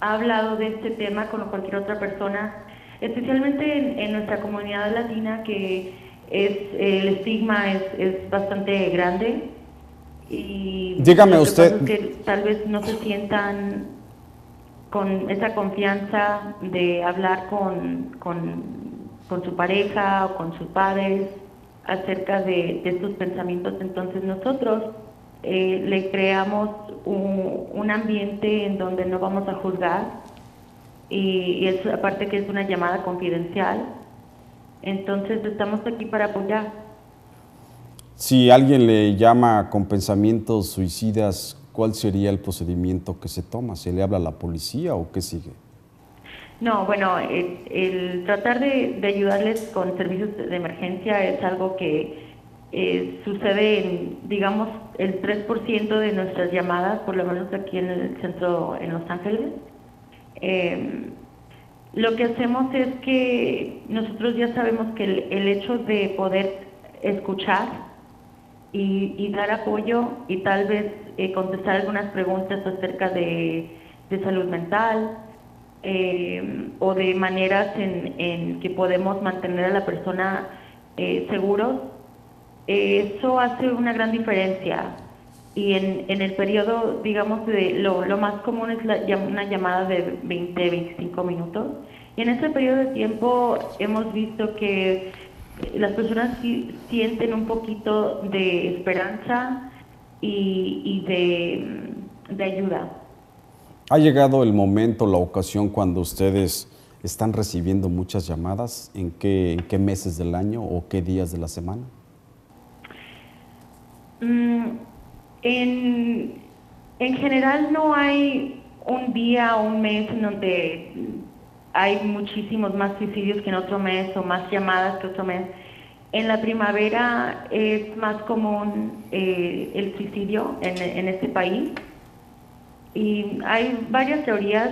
S7: ha hablado de este tema con cualquier otra persona, especialmente en nuestra comunidad latina, que el estigma es bastante grande. Y
S3: dígame usted,
S7: que tal vez no se sientan con esa confianza de hablar con su pareja o con sus padres acerca de estos pensamientos. Entonces nosotros le creamos un ambiente en donde no vamos a juzgar y es aparte que es una llamada confidencial. Entonces estamos aquí para apoyar.
S3: Si alguien le llama con pensamientos suicidas, ¿cuál sería el procedimiento que se toma? ¿Se le habla a la policía o qué sigue?
S7: No, bueno, el tratar de ayudarles con servicios de emergencia es algo que sucede en, digamos, el 3% de nuestras llamadas, por lo menos aquí en el centro en Los Ángeles. Lo que hacemos es que nosotros ya sabemos que el hecho de poder escuchar y dar apoyo y tal vez contestar algunas preguntas acerca de salud mental o de maneras en que podemos mantener a la persona seguros, eso hace una gran diferencia. Y en el periodo, digamos, lo más común es una llamada de 20-25 minutos. Y en ese periodo de tiempo hemos visto que las personas sí sienten un poquito de esperanza y de ayuda.
S3: ¿Ha llegado el momento, la ocasión cuando ustedes están recibiendo muchas llamadas? ¿En qué meses del año o qué días de la semana?
S7: En general no hay un día o un mes en donde hay muchísimos más suicidios que en otro mes o más llamadas que otro mes. En la primavera es más común el suicidio en este país y hay varias teorías.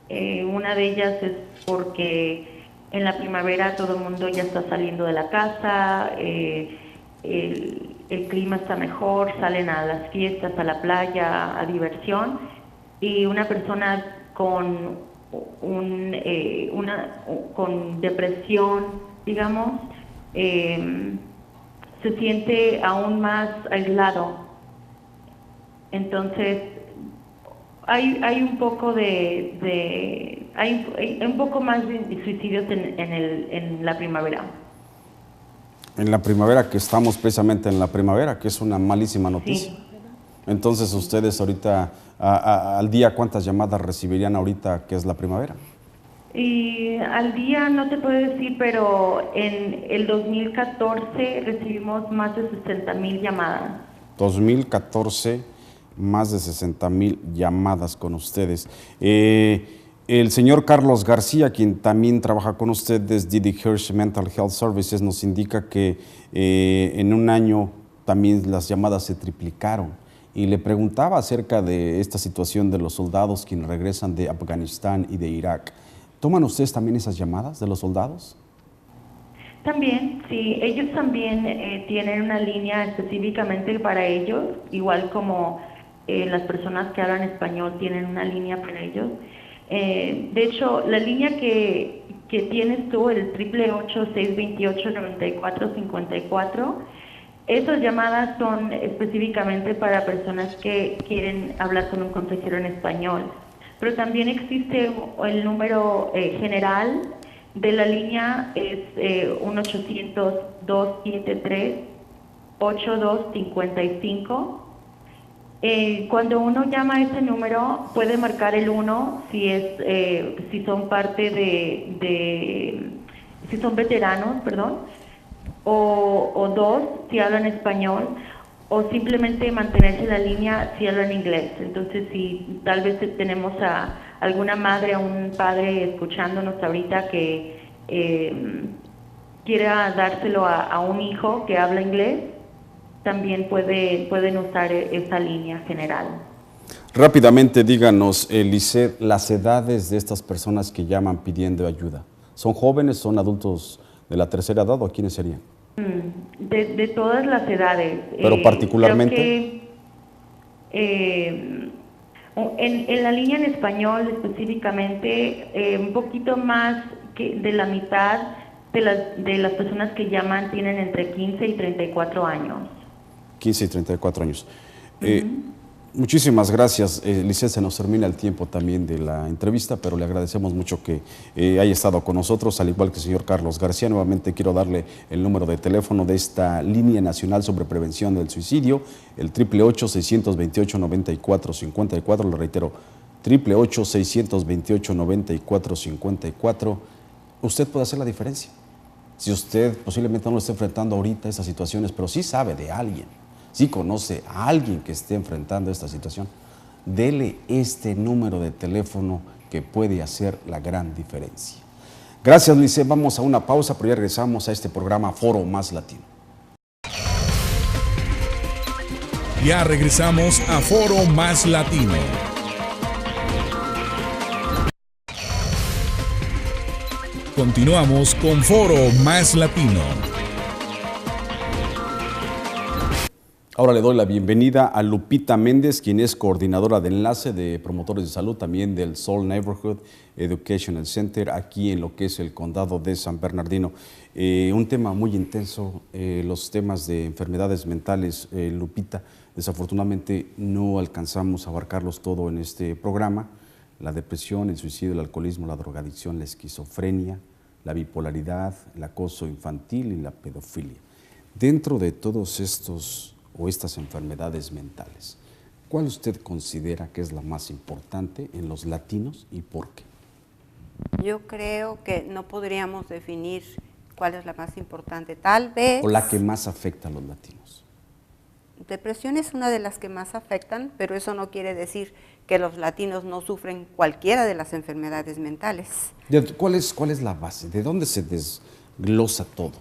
S7: Una de ellas es porque en la primavera todo el mundo ya está saliendo de la casa, el clima está mejor, salen a las fiestas, a la playa, a diversión, y una persona con con depresión, digamos, se siente aún más aislado. Entonces hay un poco hay un poco más de suicidios en la primavera.
S3: En la primavera, que estamos precisamente en la primavera, que es una malísima noticia. Sí. Entonces ustedes ahorita, al día, ¿cuántas llamadas recibirían ahorita que es la primavera?
S7: Y al día no te puedo decir, pero en el 2014 recibimos más de 60,000 llamadas.
S3: 2014, más de 60,000 llamadas con ustedes. El señor Carlos García, quien también trabaja con ustedes, Didi Hirsch Mental Health Services, nos indica que en un año también las llamadas se triplicaron. Y le preguntaba acerca de esta situación de los soldados quienes regresan de Afganistán y de Irak. ¿Toman ustedes también esas llamadas de los soldados?
S7: También, sí. Ellos también tienen una línea específicamente para ellos, igual como las personas que hablan español tienen una línea para ellos. De hecho, la línea que tienes tú, el 888-628-9454, esas llamadas son específicamente para personas que quieren hablar con un consejero en español. Pero también existe el número general de la línea, es 1-800-273-8255. Cuando uno llama a ese número puede marcar el 1 si son parte si son veteranos, perdón, o 2 si hablan español, o simplemente mantenerse en la línea si hablan inglés. Entonces, si tal vez tenemos a alguna madre o un padre escuchándonos ahorita que quiera dárselo a un hijo que habla inglés, también pueden usar esa línea general.
S3: Rápidamente, díganos, Lisette, las edades de estas personas que llaman pidiendo ayuda. ¿Son jóvenes, son adultos de la tercera edad o quiénes serían?
S7: De todas las edades.
S3: Pero particularmente.
S7: En la línea en español específicamente, un poquito más de la mitad de las personas que llaman tienen entre 15 y 34 años. 15 y
S3: 34 años. Muchísimas gracias, Lisette. Se nos termina el tiempo también de la entrevista, pero le agradecemos mucho que haya estado con nosotros, al igual que el señor Carlos García. Nuevamente quiero darle el número de teléfono de esta línea nacional sobre prevención del suicidio, el 888-628-9454. Le reitero, 888-628-9454. Usted puede hacer la diferencia. Si usted posiblemente no lo esté enfrentando ahorita esas situaciones, pero sí sabe de alguien, si conoce a alguien que esté enfrentando esta situación, dele este número de teléfono que puede hacer la gran diferencia. Gracias, Lisette. Vamos a una pausa, pero ya regresamos a este programa Foro Más Latino.
S5: Ya regresamos a Foro Más Latino. Continuamos con Foro Más Latino.
S3: Ahora le doy la bienvenida a Lupita Méndez, quien es coordinadora de enlace de promotores de salud, también del Soul Neighborhood Educational Center, aquí en lo que es el condado de San Bernardino. Un tema muy intenso, los temas de enfermedades mentales, Lupita. Desafortunadamente no alcanzamos a abarcarlos todo en este programa. La depresión, el suicidio, el alcoholismo, la drogadicción, la esquizofrenia, la bipolaridad, el acoso infantil y la pedofilia. Dentro de todos estos o estas enfermedades mentales, ¿cuál usted considera que es la más importante en los latinos y por qué?
S2: Yo creo que no podríamos definir cuál es la más importante. Tal vez...
S3: O la que más afecta a los latinos.
S2: Depresión es una de las que más afectan, pero eso no quiere decir que los latinos no sufren cualquiera de las enfermedades mentales.
S3: ¿Cuál es la base? ¿De dónde se desglosa todo?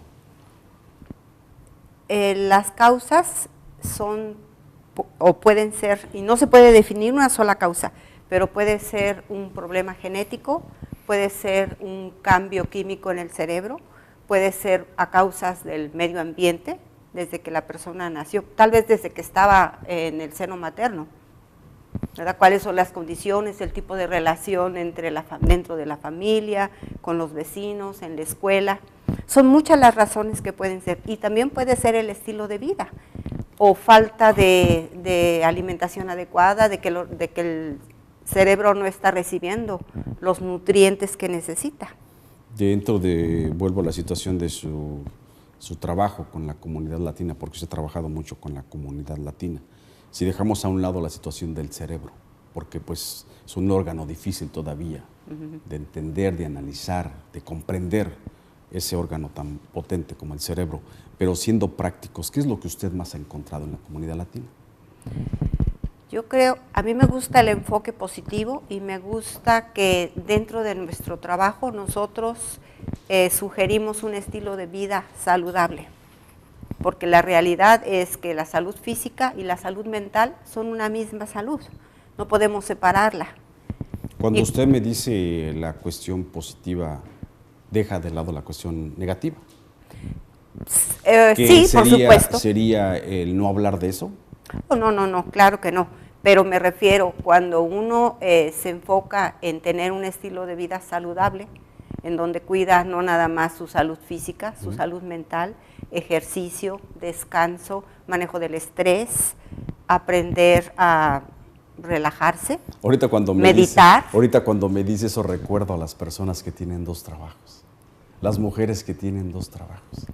S2: Las causas son o pueden ser, y no se puede definir una sola causa, pero puede ser un problema genético, puede ser un cambio químico en el cerebro, puede ser a causas del medio ambiente, desde que la persona nació, tal vez desde que estaba en el seno materno, ¿verdad? ¿Cuáles son las condiciones, el tipo de relación dentro de la familia, con los vecinos, en la escuela? Son muchas las razones que pueden ser, y también puede ser el estilo de vida, o falta de alimentación adecuada, de que el cerebro no está recibiendo los nutrientes que necesita.
S3: Vuelvo a la situación de su trabajo con la comunidad latina, porque usted ha trabajado mucho con la comunidad latina. Si dejamos a un lado la situación del cerebro, porque pues es un órgano difícil todavía de entender, de analizar, de comprender ese órgano tan potente como el cerebro, pero siendo prácticos, ¿qué es lo que usted más ha encontrado en la comunidad latina?
S2: Yo creo, a mí me gusta el enfoque positivo y me gusta que dentro de nuestro trabajo nosotros sugerimos un estilo de vida saludable, porque la realidad es que la salud física y la salud mental son una misma salud, no podemos separarla.
S3: Cuando usted me dice la cuestión positiva, deja de lado la cuestión negativa.
S2: Sí, por supuesto.
S3: ¿Sería el no hablar de eso?
S2: No, claro que no, pero me refiero cuando uno se enfoca en tener un estilo de vida saludable, en donde cuida no nada más su salud física, su salud mental, ejercicio, descanso, manejo del estrés, aprender a relajarse, meditar.
S3: Ahorita cuando me dice eso recuerdo a las personas que tienen 2 trabajos, las mujeres que tienen 2 trabajos,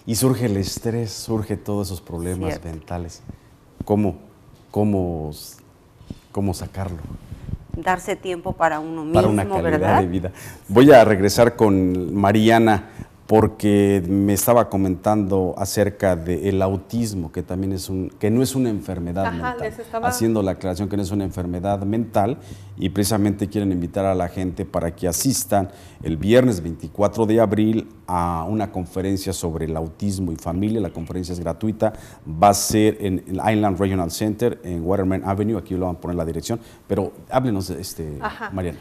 S3: y surge el estrés, surge todos esos problemas mentales. ¿Cómo sacarlo?
S2: Darse tiempo para uno mismo,
S3: para una calidad
S2: ¿verdad?
S3: de vida. Voy a regresar con Mariana porque me estaba comentando acerca del autismo, que también que no es una enfermedad mental. Haciendo la aclaración que no es una enfermedad mental, y precisamente quieren invitar a la gente para que asistan el viernes 24 de abril a una conferencia sobre el autismo y familia. La conferencia es gratuita, va a ser en el Island Regional Center en Waterman Avenue, aquí lo van a poner la dirección, pero háblenos de Mariana.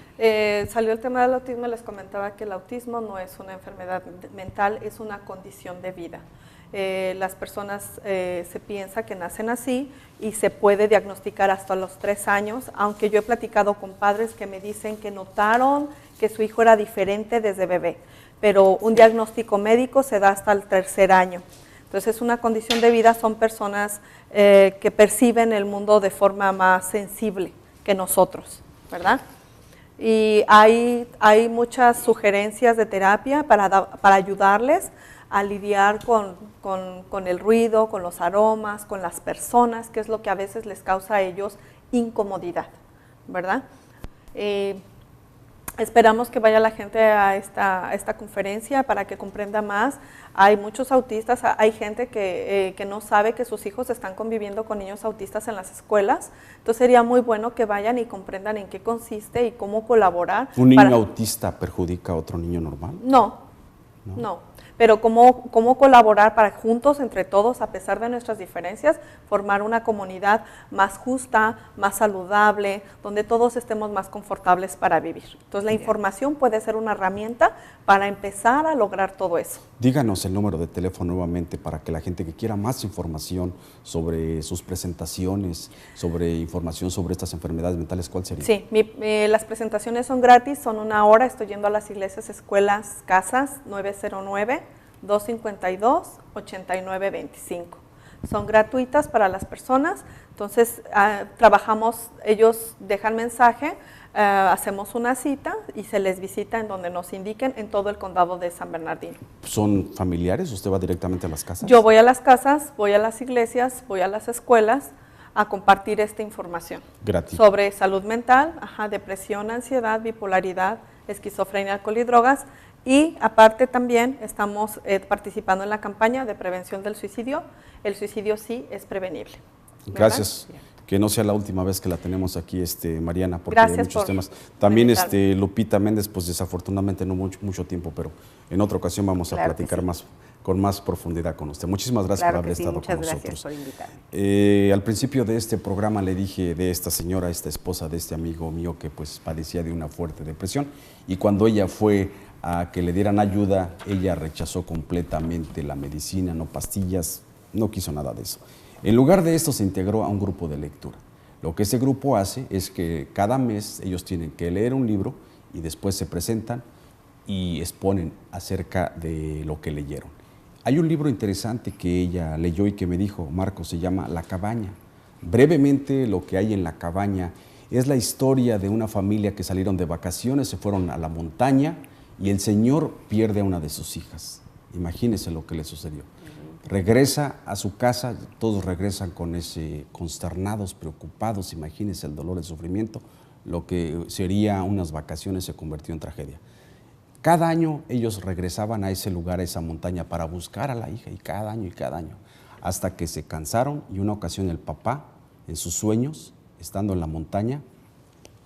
S1: Salió el tema del autismo, les comentaba que el autismo no es una enfermedad mental, es una condición de vida. Las personas se piensa que nacen así y se puede diagnosticar hasta los 3 años, aunque yo he platicado con padres que me dicen que notaron que su hijo era diferente desde bebé, pero un diagnóstico médico se da hasta el 3er año. Entonces es una condición de vida, son personas que perciben el mundo de forma más sensible que nosotros, ¿verdad? Y hay muchas sugerencias de terapia para ayudarles a lidiar con el ruido, con los aromas, con las personas, que es lo que a veces les causa a ellos incomodidad, ¿verdad? Esperamos que vaya la gente a esta conferencia para que comprenda más. Hay muchos autistas, hay gente que no sabe que sus hijos están conviviendo con niños autistas en las escuelas, entonces sería muy bueno que vayan y comprendan en qué consiste y cómo colaborar.
S3: ¿Un niño autista perjudica a otro niño normal?
S1: No. Pero cómo colaborar para juntos, entre todos, a pesar de nuestras diferencias, formar una comunidad más justa, más saludable, donde todos estemos más confortables para vivir. Entonces la información puede ser una herramienta para empezar a lograr todo eso.
S3: Díganos el número de teléfono nuevamente para que la gente que quiera más información sobre sus presentaciones, sobre información sobre estas enfermedades mentales, ¿cuál sería?
S1: Sí, las presentaciones son gratis, son 1 hora, estoy yendo a las iglesias, escuelas, casas, 909-252-8925. son gratuitas para las personas. Entonces, trabajamos, ellos dejan mensaje, hacemos una cita y se les visita en donde nos indiquen en todo el condado de San Bernardino.
S3: ¿Son familiares? ¿Usted va directamente a las casas?
S1: Yo voy a las casas, voy a las iglesias, voy a las escuelas a compartir esta información.
S3: Gratis.
S1: Sobre salud mental, depresión, ansiedad, bipolaridad, esquizofrenia, alcohol y drogas. Y aparte también estamos participando en la campaña de prevención del suicidio. El suicidio sí es prevenible. ¿Verdad?
S3: Gracias. Que no sea la última vez que la tenemos aquí, Mariana, porque
S1: Gracias
S3: hay muchos
S1: por
S3: temas. También
S1: invitarme.
S3: Lupita Méndez, pues desafortunadamente no mucho tiempo, pero en otra ocasión vamos a platicar con más profundidad con usted. Muchísimas gracias por haber estado con nosotros.
S2: Muchas gracias por invitarme.
S3: Al principio de este programa le dije de esta señora, esta esposa de este amigo mío que pues padecía de una fuerte depresión, y cuando ella fue a que le dieran ayuda, ella rechazó completamente la medicina, no pastillas, no quiso nada de eso. En lugar de esto se integró a un grupo de lectura. Lo que ese grupo hace es que cada mes ellos tienen que leer un libro y después se presentan y exponen acerca de lo que leyeron. Hay un libro interesante que ella leyó y que me dijo, Marco, se llama La Cabaña. Brevemente, lo que hay en La Cabaña es la historia de una familia que salieron de vacaciones, se fueron a la montaña y el señor pierde a una de sus hijas. Imagínense lo que le sucedió. Regresa a su casa, todos regresan consternados, preocupados, imagínense el dolor, el sufrimiento, lo que sería unas vacaciones se convirtió en tragedia. Cada año ellos regresaban a ese lugar, a esa montaña, para buscar a la hija, y cada año, hasta que se cansaron, y una ocasión el papá, en sus sueños, estando en la montaña,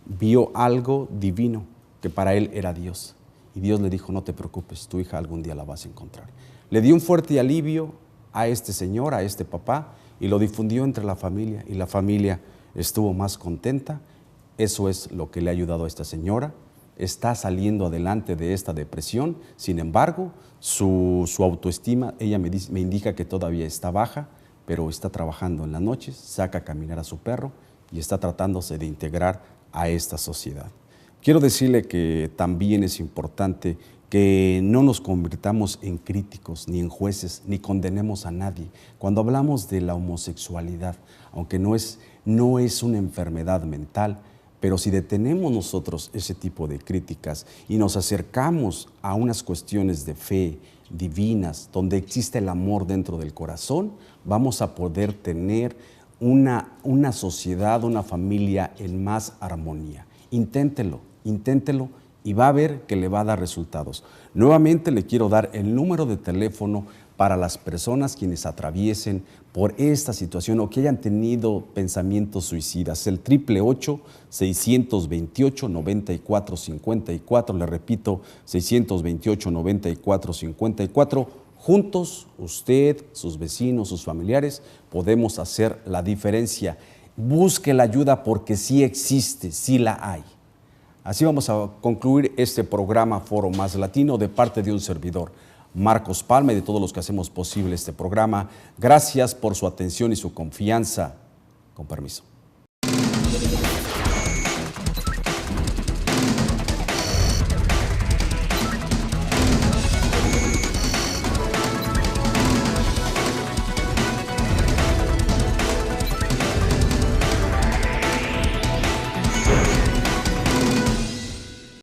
S3: vio algo divino, que para él era Dios. Y Dios le dijo, no te preocupes, tu hija algún día la vas a encontrar. Le dio un fuerte alivio a este señor, a este papá, y lo difundió entre la familia, y la familia estuvo más contenta. Eso es lo que le ha ayudado a esta señora. Está saliendo adelante de esta depresión, sin embargo, su autoestima, ella me indica que todavía está baja, pero está trabajando en las noches, saca a caminar a su perro y está tratándose de integrar a esta sociedad. Quiero decirle que también es importante que no nos convirtamos en críticos, ni en jueces, ni condenemos a nadie. Cuando hablamos de la homosexualidad, aunque no es una enfermedad mental, pero si detenemos nosotros ese tipo de críticas y nos acercamos a unas cuestiones de fe divinas, donde existe el amor dentro del corazón, vamos a poder tener una sociedad, una familia en más armonía. Inténtelo y va a ver que le va a dar resultados. Nuevamente le quiero dar el número de teléfono para las personas quienes atraviesen por esta situación o que hayan tenido pensamientos suicidas. El 888-628-9454, le repito, 628-9454. Juntos, usted, sus vecinos, sus familiares, podemos hacer la diferencia. Busque la ayuda porque sí existe, sí la hay. Así vamos a concluir este programa Foro Más Latino de parte de un servidor, Marcos Palma, y de todos los que hacemos posible este programa. Gracias por su atención y su confianza. Con permiso.